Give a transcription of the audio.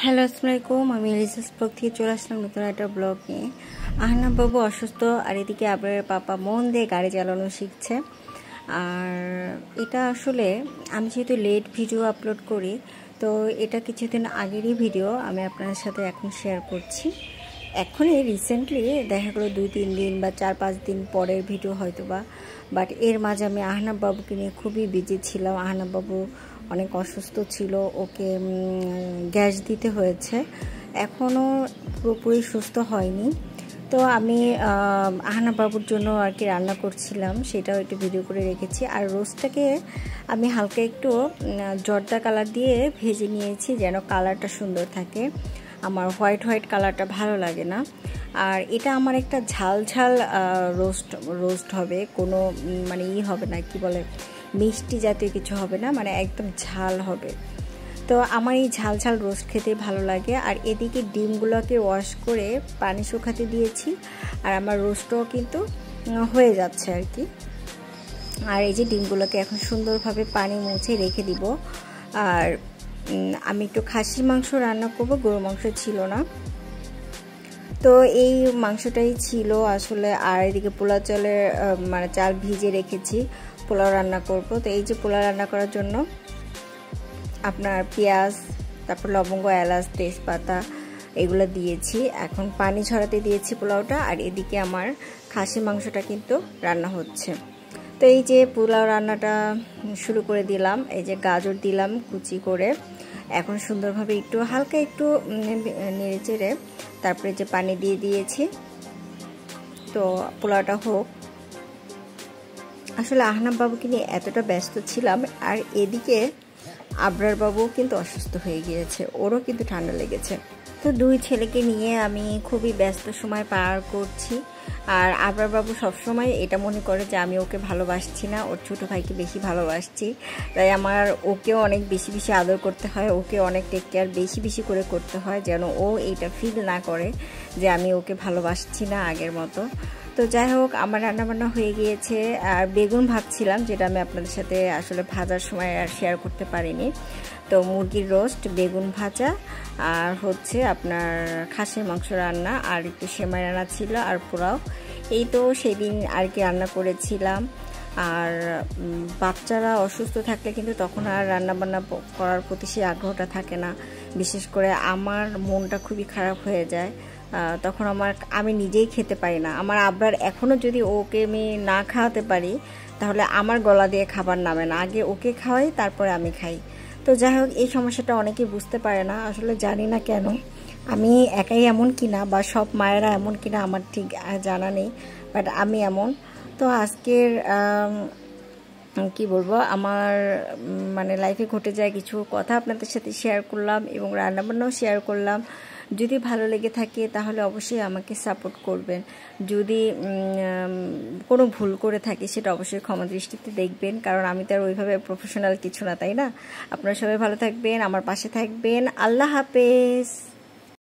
Hello আসসালামু আলাইকুম। আমি এলিসাস ব্লগ থেকে চলে আসলাম নতুন একটা ব্লগ নিয়ে। আহনাব বাবু অসুস্থ, আর এদিকে আবরারের পাপা মন দিয়ে গাড়ি চালানো শিখছে। আর এটা আসলে আমি যেহেতু লেট ভিডিও আপলোড করি, তো এটা কিছুদিন আগেরই ভিডিও আমি আপনাদের সাথে এখন শেয়ার করছি। এখনই রিসেন্টলি দেখা গেলো 2-3 দিন বা 4-5 দিন পরের ভিডিও হয়তো বা, বাট এর মাঝে আমি আহনাব বাবুকে নিয়ে খুবই বিজি ছিলাম। আহনাব বাবু অনেক অসুস্থ ছিল, ওকে গ্যাস দিতে হয়েছে, এখনও পুরোপুরি সুস্থ হয়নি। তো আমি আহনাব বাবুর জন্য আর কি রান্না করছিলাম, সেটাও একটু ভিডিও করে রেখেছি। আর রোস্টটাকে আমি হালকা একটু জর্দা কালার দিয়ে ভেজে নিয়েছি যেন কালারটা সুন্দর থাকে। আমার হোয়াইট কালারটা ভালো লাগে না। আর এটা আমার একটা ঝাল রোস্ট হবে, কোনো মানে হবে না, কি বলে, মিষ্টি জাতীয় কিছু হবে না, মানে একদম ঝাল হবে। তো আমার এই ঝাল রোস্ট খেতে ভালো লাগে। আর এদিকে ডিমগুলোকে ওয়াশ করে পানি শুকাতে দিয়েছি, আর আমার রোস্টও কিন্তু হয়ে যাচ্ছে আর কি। আর এই যে ডিমগুলোকে এখন সুন্দরভাবে পানি মুছে রেখে দিব। আর আমি একটু খাসির মাংস রান্না করব, গরু মাংস ছিল না, তো এই মাংসটাই ছিল আসলে। আর এদিকে পোলাও চালের মানে চাল ভিজে রেখেছি, পোলাও রান্না করব। তো এই যে পোলাও রান্না করার জন্য আপনার পেঁয়াজ, তারপর লবঙ্গ, এলাচ, তেজপাতা এগুলো দিয়েছি। এখন পানি ঝরাতে দিয়েছি পোলাওটা। আর এদিকে আমার খাসি মাংসটা কিন্তু রান্না হচ্ছে। তো এই যে পোলাও রান্নাটা শুরু করে দিলাম। এই যে গাজর দিলাম কুচি করে, এখন সুন্দরভাবে একটু হালকা একটু নেড়ে চেড়ে তারপরে যে পানি দিয়ে দিয়েছি। তো পোলাওটা হোক। আসলে আহনাব বাবুকে নিয়ে এতটা ব্যস্ত ছিলাম। আর এদিকে আবরার বাবু কিন্তু অসুস্থ হয়ে গিয়েছে, ওরও কিন্তু ঠান্ডা লেগেছে। তো দুই ছেলেকে নিয়ে আমি খুবই ব্যস্ত সময় পার করছি। আর আবরার বাবু সবসময় এটা মনে করে যে আমি ওকে ভালোবাসছি না, ওর ছোটো ভাইকে বেশি ভালোবাসছি। তাই আমার ওকেও অনেক বেশি আদর করতে হয়, ওকে অনেক টেক কেয়ার বেশি করে করতে হয়, যেন ও এইটা ফিল না করে যে আমি ওকে ভালোবাসছি না আগের মতো। তো যাই হোক, আমার রান্নাবান্না হয়ে গিয়েছে। আর বেগুন ভাজছিলাম, যেটা আমি আপনাদের সাথে আসলে ভাজার সময় আর শেয়ার করতে পারিনি। তো মুরগির রোস্ট, বেগুন ভাজা, আর হচ্ছে আপনার খাসির মাংস রান্না, আর একটু সেমাই রান্না ছিল, আর পোলাও। এই তো সেদিন আর কি রান্না করেছিলাম। আর বাচ্চারা অসুস্থ থাকলে কিন্তু তখন আর রান্নাবান্না করার প্রতি সেই আগ্রহটা থাকে না। বিশেষ করে আমার মনটা খুবই খারাপ হয়ে যায়, তখন আমি নিজেই খেতে পারি না। আমার আবরার এখনও যদি ওকে আমি না খাওয়াতে পারি, তাহলে আমার গলা দিয়ে খাবার নামে না, আগে ওকে খাওয়াই তারপরে আমি খাই। তো যাই হোক, এই সমস্যাটা অনেকেই বুঝতে পারে না, আসলে জানি না কেন আমি একাই এমন কিনা, বা সব মায়েরা এমন কিনা আমার ঠিক জানা নেই, বাট আমি এমন। তো আজকের কি বলবো, আমার মানে লাইফে ঘটে যায় কিছু কথা আপনাদের সাথে শেয়ার করলাম, এবং রান্নাবান্নাও শেয়ার করলাম। যদি ভালো লেগে থাকে তাহলে অবশ্যই আমাকে সাপোর্ট করবেন। যদি কোনো ভুল করে থাকি সেটা অবশ্যই ক্ষমা দৃষ্টিতে দেখবেন, কারণ আমি তো আর ওইভাবে প্রফেশনাল কিছু না, তাই না? আপনারা সবাই ভালো থাকবেন, আমার পাশে থাকবেন। আল্লাহ হাফেজ।